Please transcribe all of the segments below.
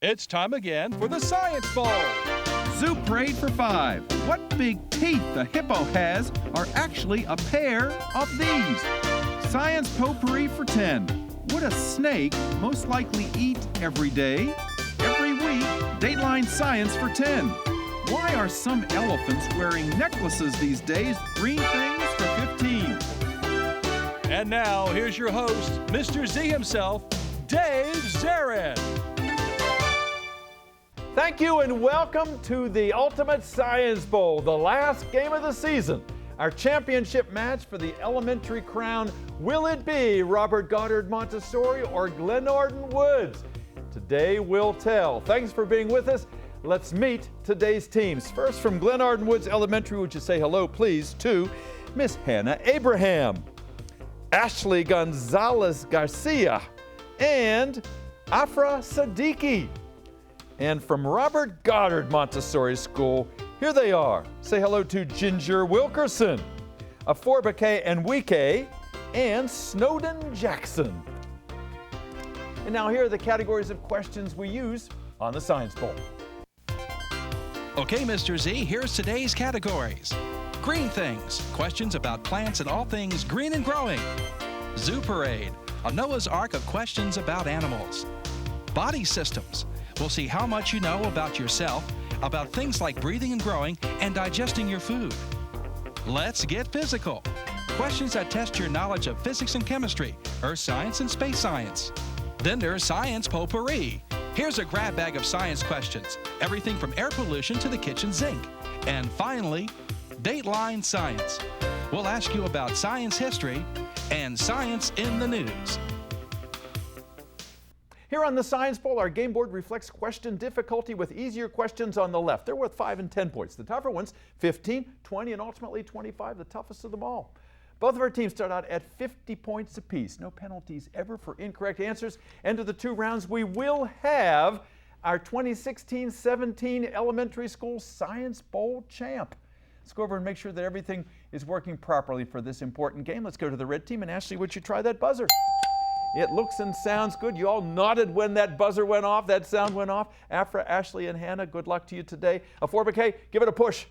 It's time again for the Science Bowl. Zoo parade for 5. What big teeth the hippo has are actually a pair of these. Science potpourri for 10. Would a snake most likely eat every day? Every week, Dateline Science for 10. Why are some elephants wearing necklaces these days? Green things for 15. And now, here's your host, Mr. Z himself, Dave Zarin. Thank you and welcome to the Ultimate Science Bowl, the last game of the season. Our championship match for the elementary crown. Will it be Robert Goddard Montessori or Glenarden Woods? Today will tell. Thanks for being with us. Let's meet today's teams. First from Glenarden Woods Elementary, would you say hello, please, to Miss Hannah Abraham, Ashley Gonzalez Garcia, and Afra Siddiqui. And from Robert Goddard Montessori School, here they are. Say hello to Ginger Wilkerson, Aforbeke and Wike, and Snowden Jackson. And now here are the categories of questions we use on the Science Bowl. Okay, Mr. Z, here's today's categories. Green things, questions about plants and all things green and growing. Zoo parade, a Noah's Ark of questions about animals. Body systems, we'll see how much you know about yourself, about things like breathing and growing and digesting your food. Let's get physical. Questions that test your knowledge of physics and chemistry, earth science and space science. Then there's science potpourri. Here's a grab bag of science questions, everything from air pollution to the kitchen sink. And finally, Dateline Science. We'll ask you about science history and science in the news. Here on the Science Bowl, our game board reflects question difficulty with easier questions on the left. They're worth 5 and 10 points. The tougher ones, 15, 20, and ultimately 25, the toughest of them all. Both of our teams start out at 50 points apiece. No penalties ever for incorrect answers. End of the 2 rounds, we will have our 2016-17 Elementary School Science Bowl champ. Let's go over and make sure that everything is working properly for this important game. Let's go to the red team. And Ashley, would you try that buzzer? It looks and sounds good. You all nodded when that buzzer went off, that sound went off. Afra, Ashley, and Hannah, good luck to you today. Aforbeke, give it a push.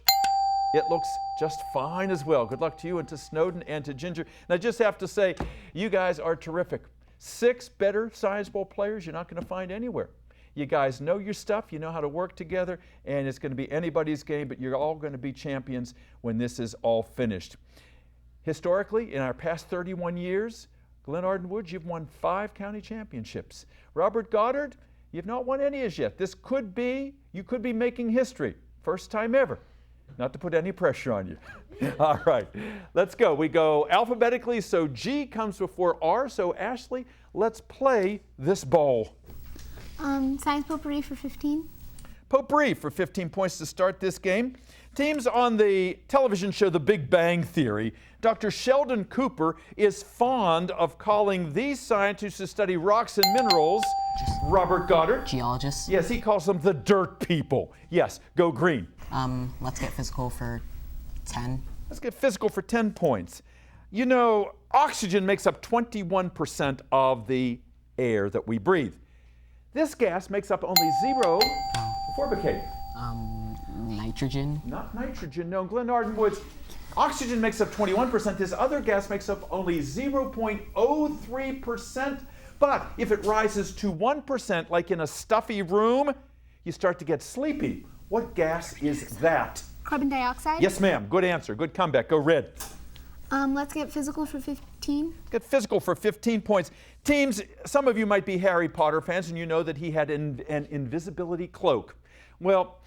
It looks just fine as well. Good luck to you and to Snowden and to Ginger. And I just have to say, you guys are terrific. 6 better Science Bowl players you're not going to find anywhere. You guys know your stuff, you know how to work together, and it's going to be anybody's game, but you're all going to be champions when this is all finished. Historically, in our past 31 years, Glenarden Woods, you've won 5 county championships. Robert Goddard, you've not won any as yet. You could be making history. First time ever. Not to put any pressure on you. All right, let's go. We go alphabetically, so G comes before R. So Ashley, let's play this bowl. Science potpourri for 15. Potpourri for 15 points to start this game. Teams on the television show The Big Bang Theory, Dr. Sheldon Cooper is fond of calling these scientists who study rocks and minerals, Robert Goddard. Geologists. Yes, he calls them the dirt people. Yes, go green. Let's get physical for 10. Let's get physical for 10 points. You know, oxygen makes up 21% of the air that we breathe. This gas makes up only 0.4%. Nitrogen. Not nitrogen, no. Glenarden Woods, oxygen makes up 21%. This other gas makes up only 0.03%. But if it rises to 1%, like in a stuffy room, you start to get sleepy. What gas is that? Carbon dioxide. Yes, ma'am. Good answer. Good comeback. Go red. Let's get physical for 15. Get physical for 15 points. Teams, some of you might be Harry Potter fans, and you know that he had an invisibility cloak. Well,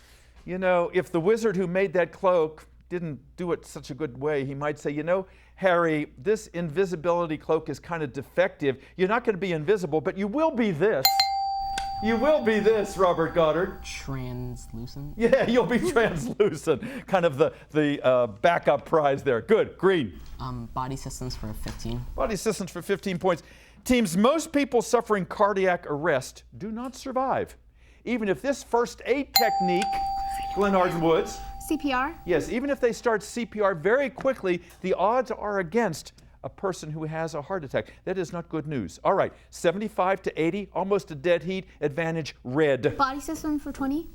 you know, if the wizard who made that cloak didn't do it such a good way, he might say, you know, Harry, this invisibility cloak is kind of defective. You're not going to be invisible, but you will be this. You will be this, Robert Goddard. Translucent? Yeah, you'll be translucent. Kind of the backup prize there. Good, green. Body systems for 15. Body systems for 15 points. Teams, most people suffering cardiac arrest do not survive. Even if this first aid technique, Glenarden Woods. CPR? Yes, even if they start CPR very quickly, the odds are against a person who has a heart attack. That is not good news. All right, 75 to 80, almost a dead heat. Advantage red. Body system for 20.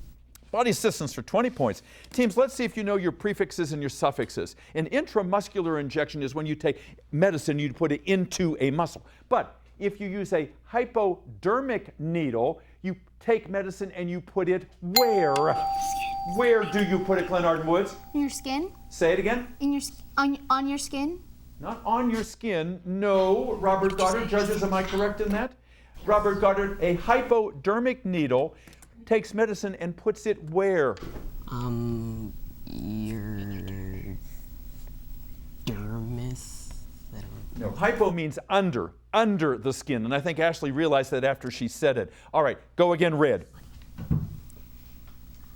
Body systems for 20 points. Teams, let's see if you know your prefixes and your suffixes. An intramuscular injection is when you take medicine, you put it into a muscle. But if you use a hypodermic needle, you take medicine and you put it where? Where do you put it, Glenarden Woods? In your skin. Say it again. In your on your skin. Not on your skin. No. Robert Goddard, judges, am I correct in that? Robert Goddard, a hypodermic needle takes medicine and puts it where? Your dermis. No, hypo means under the skin. And I think Ashley realized that after she said it. All right, go again, red.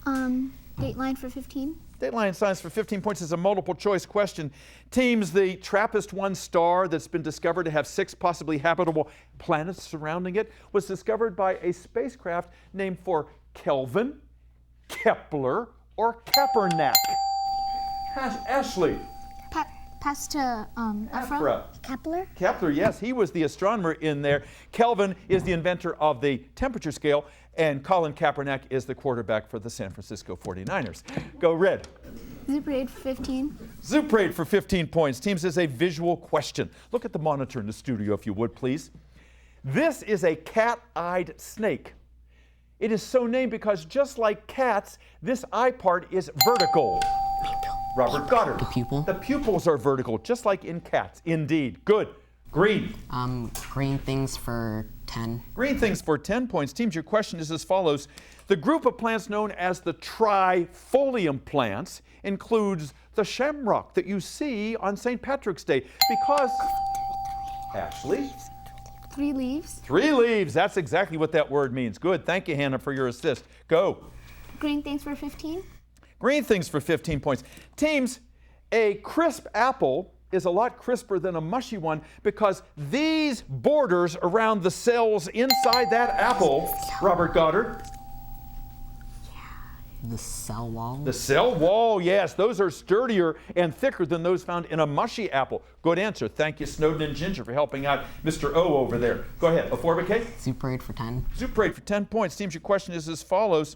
Dateline for 15. Dateline science for 15 points is a multiple choice question. Teams, the TRAPPIST-1 star that's been discovered to have 6 possibly habitable planets surrounding it was discovered by a spacecraft named for Kelvin, Kepler, or Kaepernick. Ashley. Pass to Afra. Kepler. Kepler, yes, he was the astronomer in there. Kelvin is the inventor of the temperature scale, and Colin Kaepernick is the quarterback for the San Francisco 49ers. Go red. Zoo parade for 15. Zoo parade for 15 points. Teams, is a visual question. Look at the monitor in the studio, if you would, please. This is a cat-eyed snake. It is so named because just like cats, this eye part is vertical. Robert Goddard. The pupil. The pupils are vertical, just like in cats. Indeed. Good. Green. Green things for 10. Green things for 10 points. Teams, your question is as follows. The group of plants known as the trifolium plants includes the shamrock that you see on St. Patrick's Day because, Ashley? 3 leaves. 3 leaves. That's exactly what that word means. Good. Thank you, Hannah, for your assist. Go. Green things for 15. Green things for 15 points. Teams, a crisp apple is a lot crisper than a mushy one because these borders around the cells inside that apple, Robert Goddard. The cell wall. The cell wall, yes. Those are sturdier and thicker than those found in a mushy apple. Good answer. Thank you, Snowden and Ginger, for helping out Mr. O over there. Go ahead. A Forbicate? Zoo parade for 10. Zoo parade for 10 points. Teams, your question is as follows.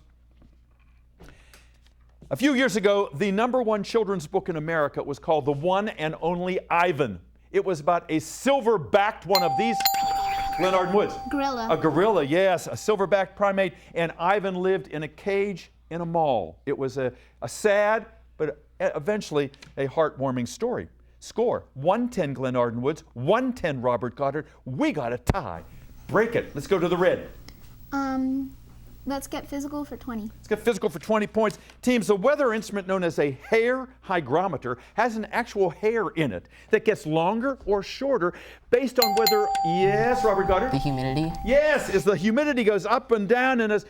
A few years ago, the #1 children's book in America was called The One and Only Ivan. It was about a silver-backed one of these. Glenarden Woods. Gorilla. A gorilla, yes, a silver-backed primate, and Ivan lived in a cage in a mall. It was a sad, but eventually a heartwarming story. Score, 110 Glenarden Woods, 110 Robert Goddard. We got a tie. Break it. Let's go to the red. Let's get physical for 20. Let's get physical for 20 points. Teams, the weather instrument known as a hair hygrometer has an actual hair in it that gets longer or shorter based on whether, yes, Robert Goddard? The humidity. Yes, as the humidity goes up and down and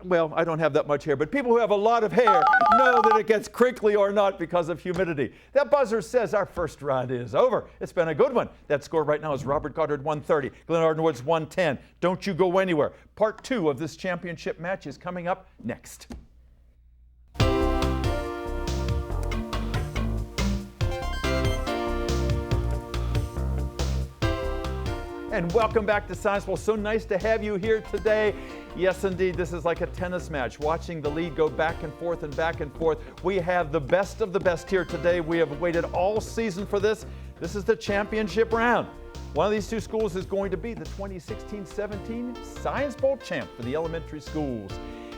well, I don't have that much hair, but people who have a lot of hair know that it gets crinkly or not because of humidity. That buzzer says our first round is over. It's been a good one. That score right now is Robert Goddard 130, Glenarden Woods 110. Don't you go anywhere. Part 2 of this championship match is coming up next. And welcome back to Science Bowl. So nice to have you here today. Yes, indeed, this is like a tennis match, watching the lead go back and forth and back and forth. We have the best of the best here today. We have waited all season for this. This is the championship round. One of these two schools is going to be the 2016-17 Science Bowl champ for the elementary schools.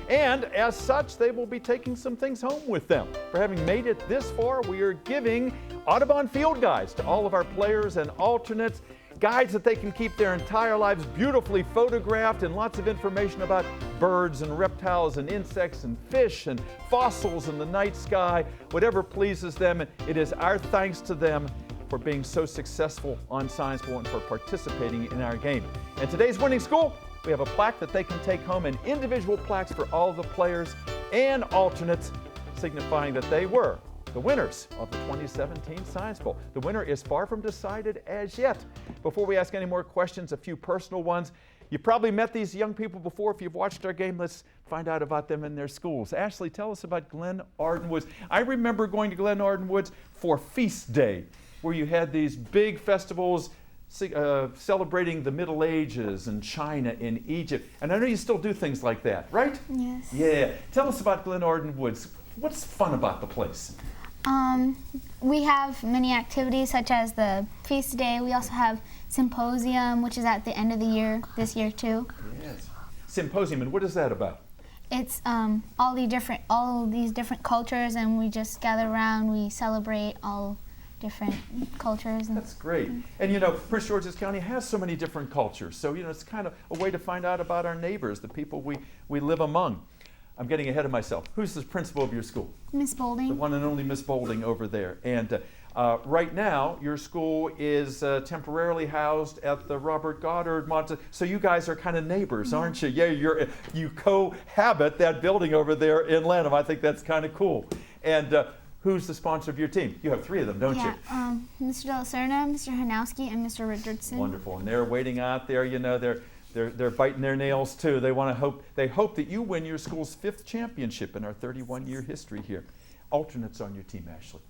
And as such, they will be taking some things home with them. For having made it this far, we are giving Audubon field guides to all of our players and alternates, guides that they can keep their entire lives beautifully photographed, and lots of information about birds and reptiles and insects and fish and fossils in the night sky, whatever pleases them. It is our thanks to them for being so successful on Science Bowl and for participating in our game. And today's winning school, we have a plaque that they can take home, and individual plaques for all the players and alternates, signifying that they were the winners of the 2017 Science Bowl. The winner is far from decided as yet. Before we ask any more questions, a few personal ones. You probably met these young people before. If you've watched our game, let's find out about them in their schools. Ashley, tell us about Glenarden Woods. I remember going to Glenarden Woods for Feast Day. where you had these big festivals celebrating the Middle Ages in China and Egypt. And I know you still do things like that, right? Yes. Yeah. Tell us about Glenarden Woods. What's fun about the place? We have many activities such as the feast day. We also have symposium, which is at the end of the year, this year too. Yes. Symposium, and what is that about? It's all these different cultures, and we just gather around. We celebrate all different cultures. And that's great. And you know, Prince George's County has so many different cultures. So you know, it's kind of a way to find out about our neighbors, the people we live among. I'm getting ahead of myself. Who's the principal of your school? Miss Bolding. The one and only Miss Bolding over there. And right now, your school is temporarily housed at the Robert Goddard So you guys are kind of neighbors, aren't you? Yeah, you cohabit that building over there in Lanham. I think that's kind of cool. And who's the sponsor of your team? You have 3 of them, don't you? Yeah, Mr. De La Serna, Mr. Hanowski, and Mr. Richardson. Wonderful. And they're waiting out there. You know, they're biting their nails too. They hope that you win your school's 5th championship in our 31-year history here. Alternates on your team, Ashley.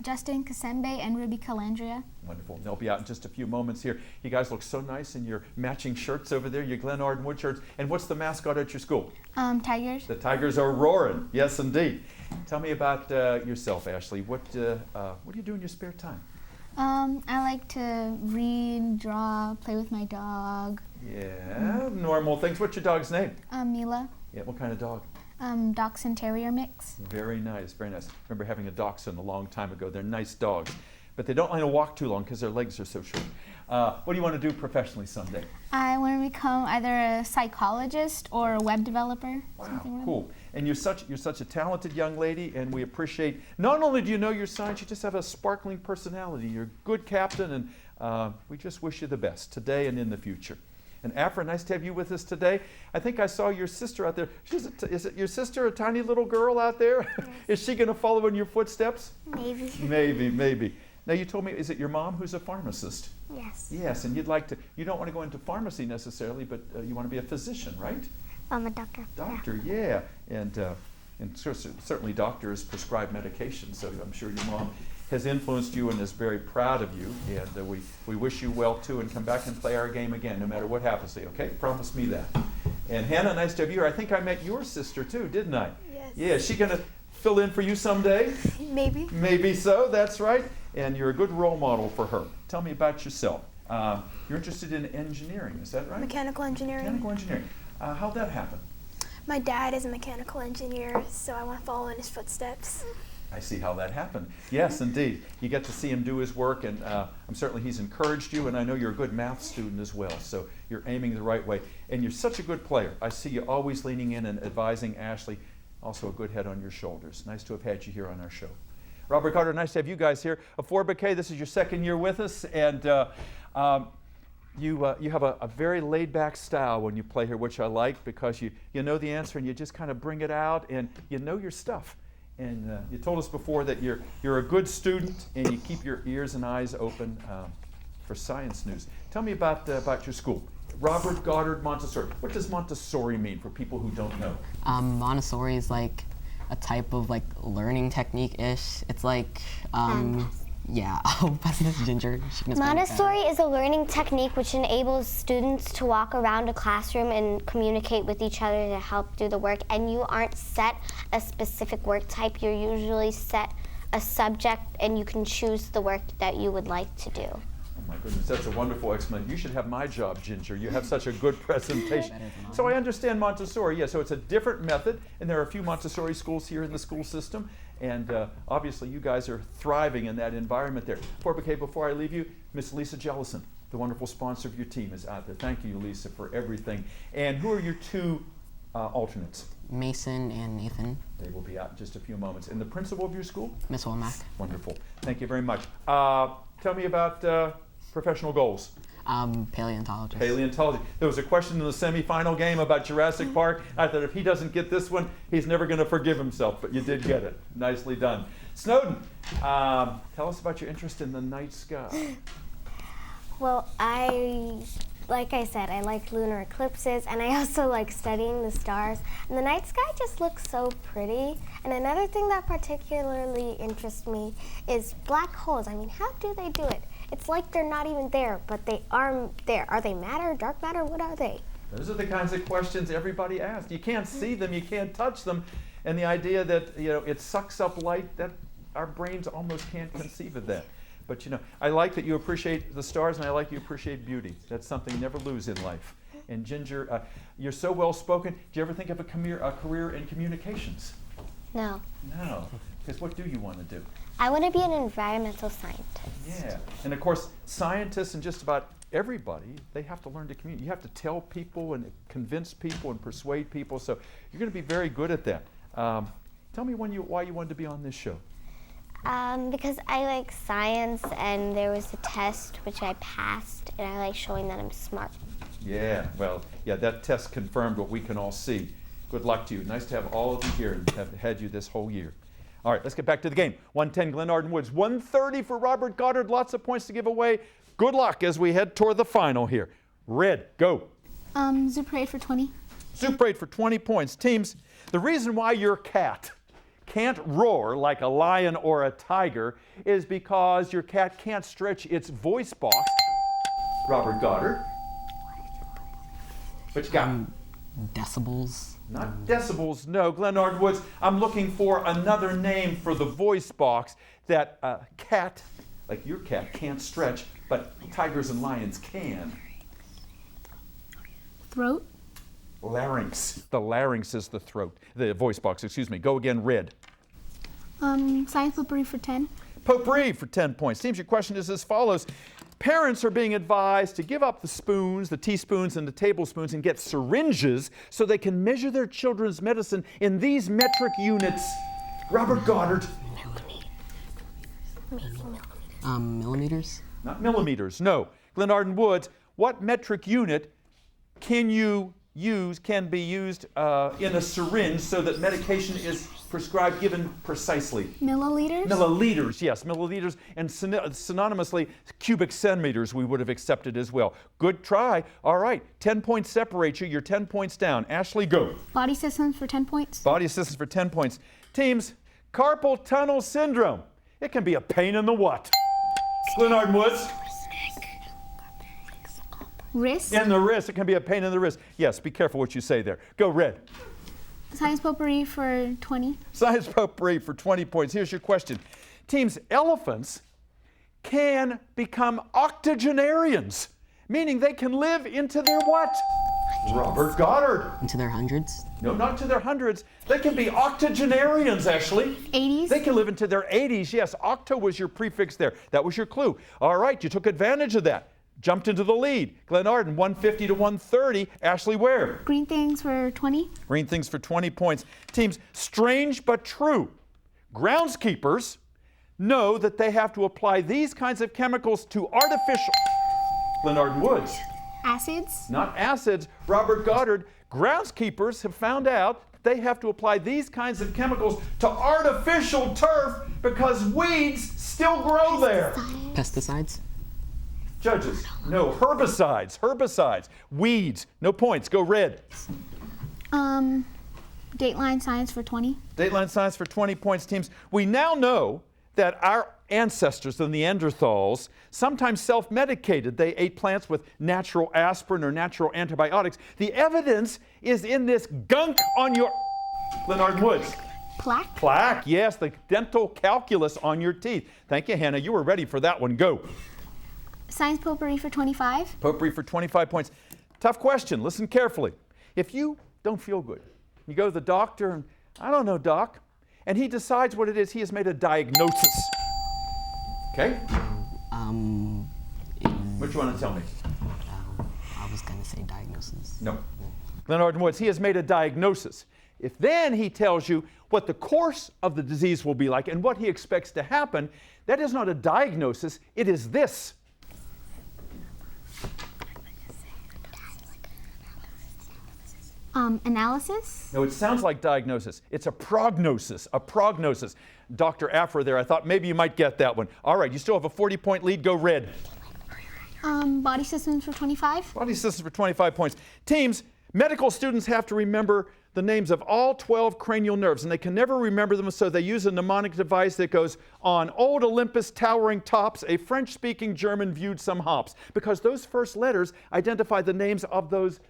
Justin Kasembe and Ruby Calandria. Wonderful. And they'll be out in just a few moments here. You guys look so nice in your matching shirts over there, your Glenarden Wood shirts. And what's the mascot at your school? Tigers. The Tigers are roaring. Yes, indeed. Tell me about yourself, Ashley. What do you do in your spare time? I like to read, draw, play with my dog. Yeah, normal things. What's your dog's name? Mila. Yeah, what kind of dog? Dachshund Terrier mix. Very nice, very nice. Remember having a dachshund a long time ago. They're nice dogs, but they don't like to walk too long because their legs are so short. What do you want to do professionally someday? I want to become either a psychologist or a web developer. Wow, cool. And you're such a talented young lady, and we appreciate, not only do you know your science, you just have a sparkling personality. You're a good captain, and we just wish you the best today and in the future. And Afra, nice to have you with us today. I think I saw your sister out there. Is it your sister, a tiny little girl out there? Yes. Is she going to follow in your footsteps? Maybe. Maybe. Now you told me, is it your mom who's a pharmacist? Yes. Yes, and you don't want to go into pharmacy necessarily, but you want to be a physician, right? I'm a doctor. Doctor, yeah. And certainly doctors prescribe medication, so I'm sure your mom has influenced you and is very proud of you. And we wish you well too, and come back and play our game again, no matter what happens to you, okay? Promise me that. And Hannah, nice to have you here. I think I met your sister too, didn't I? Yes. Yeah, is she going to fill in for you someday? Maybe. Maybe so, that's right. And you're a good role model for her. Tell me about yourself. You're interested in engineering, is that right? Mechanical engineering. Mechanical engineering. How'd that happen? My dad is a mechanical engineer, so I want to follow in his footsteps. I see how that happened. Yes, indeed. You get to see him do his work, and I'm certainly he's encouraged you, and I know you're a good math student as well, so you're aiming the right way. And you're such a good player. I see you always leaning in and advising Ashley. Also a good head on your shoulders. Nice to have had you here on our show. Robert Goddard, nice to have you guys here. For Bouquet, this is your 2nd year with us, and you have a very laid-back style when you play here, which I like, because you know the answer and you just kind of bring it out, and you know your stuff. And you told us before that you're a good student and you keep your ears and eyes open for science news. Tell me about your school. Robert Goddard Montessori. What does Montessori mean for people who don't know? Montessori is like a type of like learning technique-ish. It's like, yeah, I'll pass this to Ginger. She can explain it Montessori better. is a learning technique which enables students to walk around a classroom and communicate with each other to help do the work. And you aren't set a specific work type. You're usually set a subject, and you can choose the work that you would like to do. Oh my goodness, that's a wonderful explanation. You should have my job, Ginger. You have such a good presentation. So I understand Montessori. Yeah, so it's a different method, and there are a few Montessori schools here in the school system, and obviously you guys are thriving in that environment there. Before I leave you, Miss Lisa Jellison, the wonderful sponsor of your team, is out there. Thank you, Lisa, for everything. And who are your 2 alternates? Mason and Nathan. They will be out in just a few moments. And the principal of your school? Miss Womack. Wonderful. Thank you very much. Tell me about professional goals. Paleontologist. Paleontology. There was a question in the semifinal game about Jurassic Park. I thought if he doesn't get this one, he's never going to forgive himself, but you did get it. Nicely done. Snowden, tell us about your interest in the night sky. Well, I like I said, I like lunar eclipses, and I also like studying the stars. And the night sky just looks so pretty. And another thing that particularly interests me is black holes. I mean, how do they do it? It's like they're not even there, but they are there. Are they matter, dark matter? What are they? Those are the kinds of questions everybody asks. You can't see them, you can't touch them, and the idea that it sucks up light, that our brains almost can't conceive of that. But I like that you appreciate the stars, and I like you appreciate beauty. That's something you never lose in life. And Ginger, you're so well spoken. Do you ever think of a career in communications? No. No, because what do you want to do? I want to be an environmental scientist. Yeah, and of course, scientists and just about everybody, they have to learn to communicate. You have to tell people and convince people and persuade people, so you're going to be very good at that. Tell me why you wanted to be on this show. Because I like science, and there was a test which I passed, and I like showing that I'm smart. Yeah, well, yeah, that test confirmed what we can all see. Good luck to you. Nice to have all of you here and have had you this whole year. All right, let's get back to the game. 110 Glenarden Woods, 130 for Robert Goddard. Lots of points to give away. Good luck as we head toward the final here. Red, go. Zoo Parade for 20. Zoo Parade for 20 points. Teams, the reason why your cat can't roar like a lion or a tiger is because your cat can't stretch its voice box. Robert Goddard. What you got? Decibels. Not decibels, no. Glenarden Woods, I'm looking for another name for the voice box that a cat, like your cat, can't stretch, but tigers and lions can. Throat. Larynx. The larynx is the throat. The voice box, excuse me. Go again, red. Science potpourri for 10. Potpourri for 10 points. Teams, your question is as follows. Parents are being advised to give up the spoons, the teaspoons, and the tablespoons and get syringes so they can measure their children's medicine in these metric units. Robert Goddard. Millimeters? Not millimeters, no. Glenarden Woods, what metric unit can be used in a syringe so that medication is prescribed, given precisely? Milliliters? Milliliters, yes, milliliters, and synonymously, cubic centimeters we would have accepted as well. Good try. All right, 10 points separate you. You're 10 points down. Ashley, go. Body systems for 10 points. Body systems for 10 points. Teams, carpal tunnel syndrome. It can be a pain in the what? Glenarden Woods. Wrist. In the wrist. It can be a pain in the wrist. Yes, be careful what you say there. Go, red. Science potpourri for 20. Science potpourri for 20 points. Here's your question. Teams, elephants can become octogenarians, meaning they can live into their what? Robert Goddard. Into their hundreds? No, not to their hundreds. They can be octogenarians, Ashley. 80s? They can live into their 80s. Yes, octo was your prefix there. That was your clue. All right, you took advantage of that. Jumped into the lead. Glenarden, 150 to 130. Ashley, where? Green things for 20. Green things for 20 points. Teams, strange but true. Groundskeepers know that they have to apply these kinds of chemicals to artificial... Glenarden Woods. Acids? Not acids. Robert Goddard. Groundskeepers have found out that they have to apply these kinds of chemicals to artificial turf because weeds still grow there. Pesticides? Judges, no, herbicides, weeds, no points, go red. Dateline science for 20. Dateline science for 20 points, teams. We now know that our ancestors, the Neanderthals, sometimes self-medicated. They ate plants with natural aspirin or natural antibiotics. The evidence is in this gunk on your... Glenarden Woods. Plaque? Plaque, yes, the dental calculus on your teeth. Thank you, Hannah. You were ready for that one. Go. Science potpourri for 25. Potpourri for 25 points. Tough question. Listen carefully. If you don't feel good, you go to the doctor and, I don't know, doc, and he decides what it is, he has made a diagnosis. Okay? What you want to tell me? I was going to say diagnosis. No. Glenarden Woods, he has made a diagnosis. If then he tells you what the course of the disease will be like and what he expects to happen, that is not a diagnosis, it is this. Analysis? No, it sounds like diagnosis. It's a prognosis, Dr. Afra there, I thought maybe you might get that one. All right, you still have a 40-point lead. Go red. Body systems for 25. Body systems for 25 points. Teams, medical students have to remember the names of all 12 cranial nerves, and they can never remember them, so they use a mnemonic device that goes, on old Olympus towering tops, a French-speaking German viewed some hops, because those first letters identify the names of those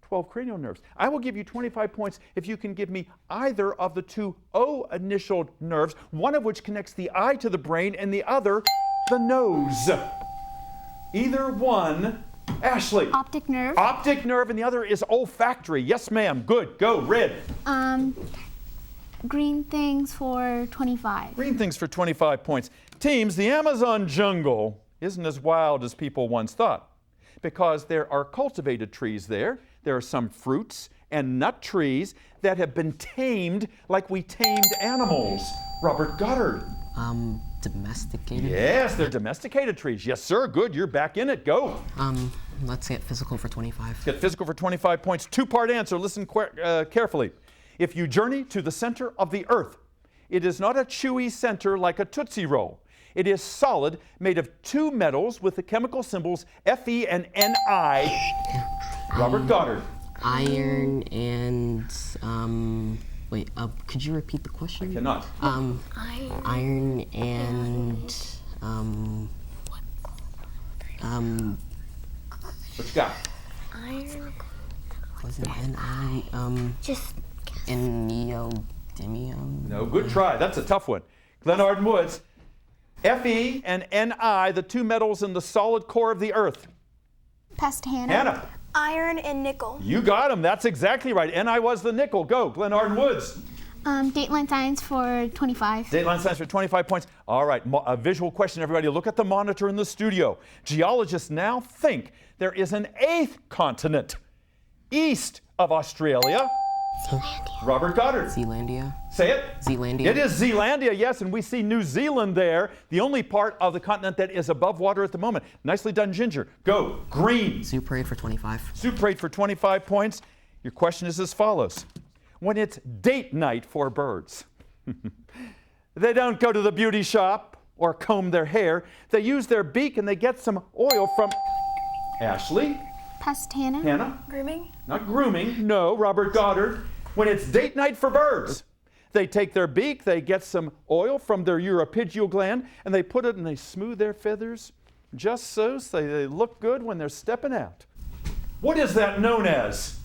12 cranial nerves. I will give you 25 points if you can give me either of the two O initial nerves, one of which connects the eye to the brain and the other the nose. Either one. Ashley. Optic nerve. Optic nerve, and the other is olfactory. Yes, ma'am. Good. Go. Red. Green things for 25. Green things for 25 points. Teams, the Amazon jungle isn't as wild as people once thought, because there are cultivated trees there. There are some fruits and nut trees that have been tamed like we tamed animals. Robert Goddard. Domesticated? Yes, they're domesticated trees. Yes, sir. Good. You're back in it. Go. Let's get physical for 25. Get physical for 25 points. Two-part answer. Listen carefully. If you journey to the center of the earth, it is not a chewy center like a Tootsie Roll. It is solid, made of two metals with the chemical symbols Fe and Ni. Robert Goddard. Iron and, wait, could you repeat the question? I cannot. Iron and, What you got? Iron. Was it Ni? Just And neodymium? No, good try. That's a tough one. Glenarden Woods. Fe and Ni, the two metals in the solid core of the earth. Pass to Hannah. Hannah. Iron and nickel. You got him. That's exactly right. Ni was the nickel. Go. Glenarden Woods. Dateline science for 25. Dateline science for 25 points. All right, a visual question, everybody. Look at the monitor in the studio. Geologists now think there is an 8th continent east of Australia. Zealandia. Robert Goddard. Zealandia? Say it. Zealandia? It is Zealandia, yes, and we see New Zealand there, the only part of the continent that is above water at the moment. Nicely done, Ginger. Go. Green. Zoo parade for 25. Zoo parade for 25 points. Your question is as follows. When it's date night for birds, they don't go to the beauty shop or comb their hair. They use their beak and they get some oil from... Ashley? Pass to Hannah. Hannah? Grooming. Not grooming. No, Robert Goddard. When it's date night for birds, they take their beak, they get some oil from their uropygial gland, and they put it and they smooth their feathers just so they look good when they're stepping out. What is that known as?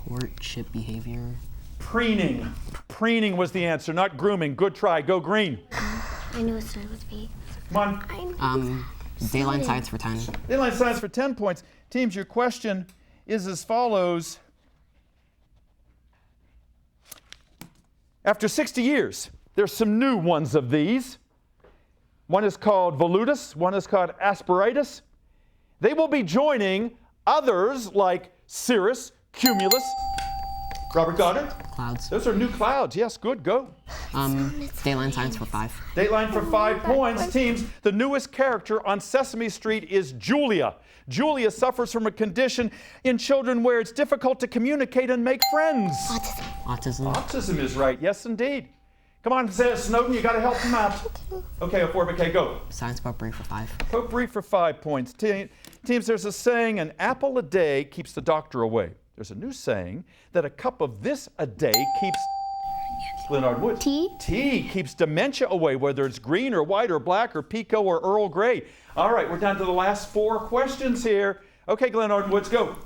Courtship behavior. Preening. Preening was the answer, not grooming. Good try. Go green. I knew it started with B. Come on. Dayline science for 10. Dayline science for 10 points. Teams, your question is as follows. After 60 years, there's some new ones of these. One is called volutus, one is called asperitas. They will be joining others like cirrus, cumulus. Robert Goddard? Clouds. Those are new clouds. Yes, good. Go. Dayline science for 5. Dateline for 5 points. Teams, the newest character on Sesame Street is Julia. Julia suffers from a condition in children where it's difficult to communicate and make friends. Autism. Autism is right. Yes, indeed. Come on, Snowden, you got to help him out. Okay, Aforbeke, go. Science potpourri for 5. Potpourri for 5 points. Teams, there's a saying, an apple a day keeps the doctor away. There's a new saying that a cup of this a day keeps... Glenarden Woods. Tea. Tea keeps dementia away, whether it's green or white or black or Pico or Earl Grey. All right, we're down to the last 4 questions here. Okay, Glenarden Woods, go.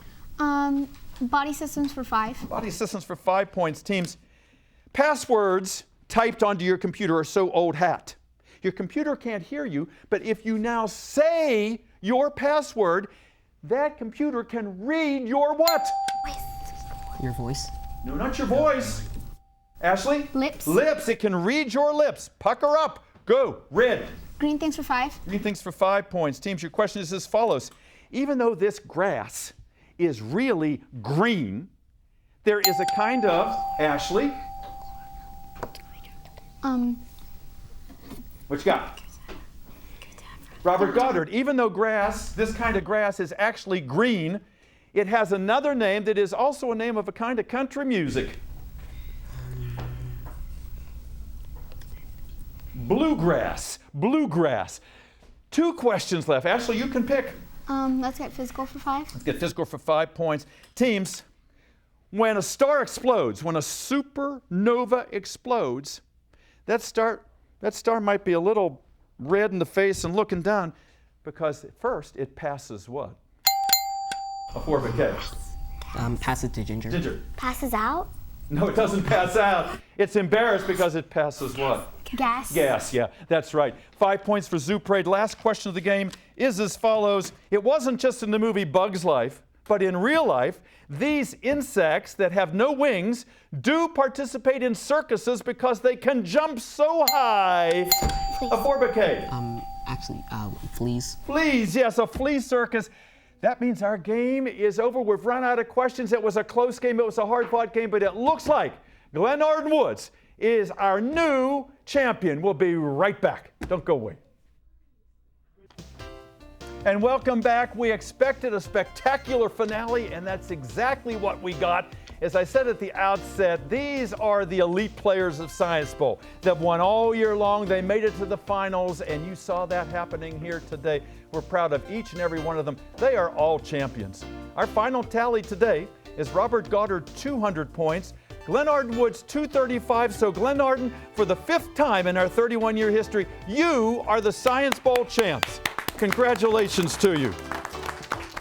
Body systems for 5. Body systems for 5 points. Teams, passwords typed onto your computer are so old hat. Your computer can't hear you, but if you now say your password, that computer can read your what? Your voice. No, not your voice. Ashley? Lips. Lips. It can read your lips. Pucker up. Go. Red. Green things for 5. Green things for 5 points. Teams, your question is as follows. Even though this grass is really green, there is a kind of... Ashley? What you got? Robert Goddard. Even though grass, this kind of grass is actually green, it has another name that is also a name of a kind of country music. Bluegrass. Bluegrass. 2 questions left. Ashley, you can pick. Let's get physical for 5. Let's get physical for 5 points. Teams, when a star explodes, when a supernova explodes, that star might be a little red in the face and looking down because first it passes what? A 4 K. Pass it to Ginger. Ginger. Passes out? No, it doesn't pass out. It's embarrassed because it passes what? Gas. Gas, yeah, that's right. 5 points for Zoo Parade. Last question of the game is as follows. It wasn't just in the movie Bug's Life, but in real life, these insects that have no wings do participate in circuses because they can jump so high. A 4 K. Fleas. Fleas, yes, a flea circus. That means our game is over. We've run out of questions. It was a close game. It was a hard-fought game, but it looks like Glenarden Woods is our new champion. We'll be right back. Don't go away. And welcome back. We expected a spectacular finale, and that's exactly what we got. As I said at the outset, these are the elite players of Science Bowl. They've won all year long. They made it to the finals, and you saw that happening here today. We're proud of each and every one of them. They are all champions. Our final tally today is Robert Goddard, 200 points. Glenarden Woods, 235. So Glenarden, for the 5th time in our 31-year history, you are the Science Bowl champs. Congratulations to you.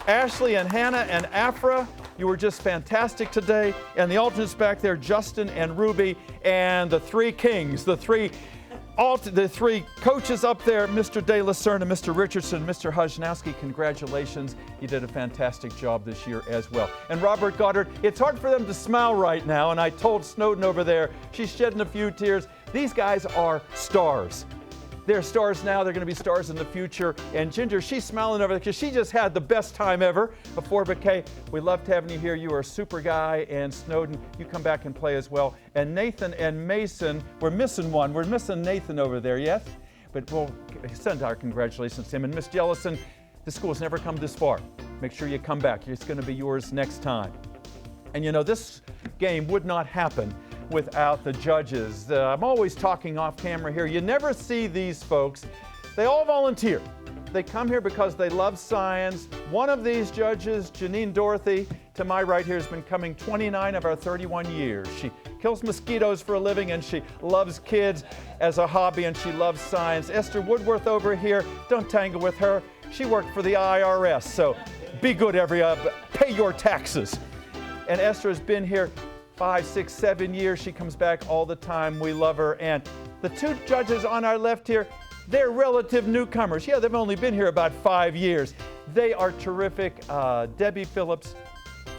Ashley and Hannah and Afra, you were just fantastic today. And the alternates back there, Justin and Ruby, and the 3 kings, the three coaches up there, Mr. De Lucerne and Mr. Richardson, Mr. Hajnowski, congratulations. You did a fantastic job this year as well. And Robert Goddard, it's hard for them to smile right now, and I told Snowden over there, she's shedding a few tears. These guys are stars. They're stars now, they're going to be stars in the future. And Ginger, she's smiling over there because she just had the best time ever. Before Bouquet, we loved having you here. You are a super guy. And Snowden, you come back and play as well. And Nathan and Mason, we're missing one. We're missing Nathan over there, yes? But we'll send our congratulations to him. And Miss Jellison, the school's never come this far. Make sure you come back. It's going to be yours next time. And you know, this game would not happen without the judges. I'm always talking off camera here. You never see these folks. They all volunteer. They come here because they love science. One of these judges, Janine Dorothy, to my right here, has been coming 29 of our 31 years. She kills mosquitoes for a living, and she loves kids as a hobby, and she loves science. Esther Woodworth over here, don't tangle with her. She worked for the IRS, so be good pay your taxes. And Esther has been here 5, 6, 7 years. She comes back all the time. We love her. And the 2 judges on our left here, they're relative newcomers. Yeah, they've only been here about 5 years. They are terrific. Debbie Phillips,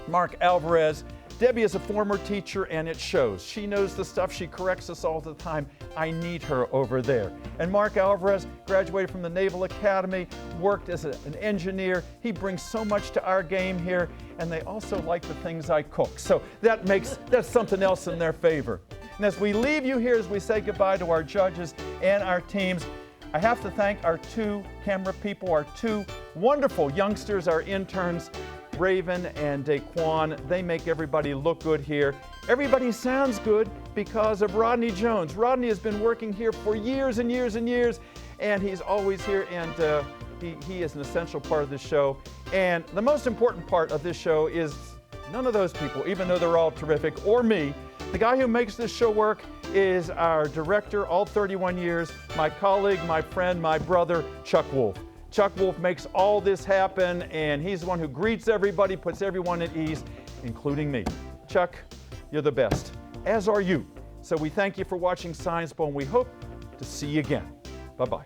Mark Alvarez. Debbie is a former teacher, and it shows. She knows the stuff. She corrects us all the time. I need her over there. And Mark Alvarez graduated from the Naval Academy, worked as an engineer. He brings so much to our game here, and they also like the things I cook. So that's something else in their favor. And as we leave you here, as we say goodbye to our judges and our teams, I have to thank our 2 camera people, our 2 wonderful youngsters, our interns, Raven and Daquan. They make everybody look good here. Everybody sounds good because of Rodney Jones. Rodney has been working here for years and years and years, and he's always here, and he is an essential part of this show. And the most important part of this show is none of those people, even though they're all terrific, or me. The guy who makes this show work is our director, all 31 years, my colleague, my friend, my brother, Chuck Wolf. Chuck Wolf makes all this happen, and he's the one who greets everybody, puts everyone at ease, including me. Chuck, you're the best, as are you. So we thank you for watching Science Bowl, and we hope to see you again. Bye-bye.